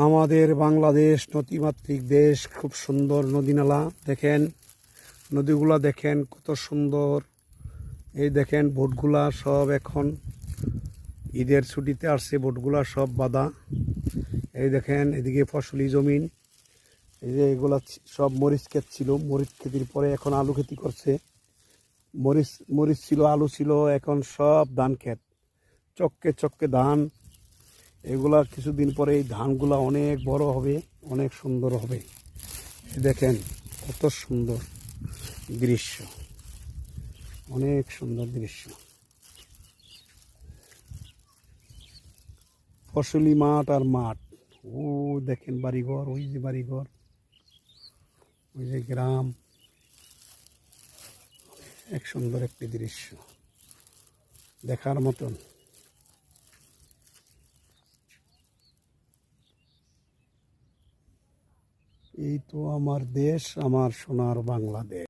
আমাদের বাংলাদেশ নদীমাতৃক দেশ, খুব সুন্দর নদী নালা। দেখেন নদীগুলা, দেখেন কত সুন্দর। এই দেখেন বোটগুলা সব এখন ঈদের ছুটিতে আসছে, বোটগুলা সব বাঁধা। এই দেখেন এদিকে ফসলি জমিন, এই যে এগুলা সব মরিচ ক্ষেত ছিল, মরিচ খেতির পরে এখন আলু খেতি করছে। মরিচ ছিল, আলু ছিল, এখন সব ধান ক্ষেত, চক্কে চক্কে ধান। এগুলা কিছুদিন পরে এই ধানগুলা অনেক বড় হবে, অনেক সুন্দর হবে। দেখেন কত সুন্দর দৃশ্য, অনেক সুন্দর দৃশ্য। ফসলি মাঠ আর মাঠ, ও দেখেন বাড়িঘর, ওই যে বাড়িঘর, ওই যে গ্রাম। এক সুন্দর একটি দৃশ্য, দেখার মতন। এই তো আমার দেশ, আমার সোনার বাংলাদেশ।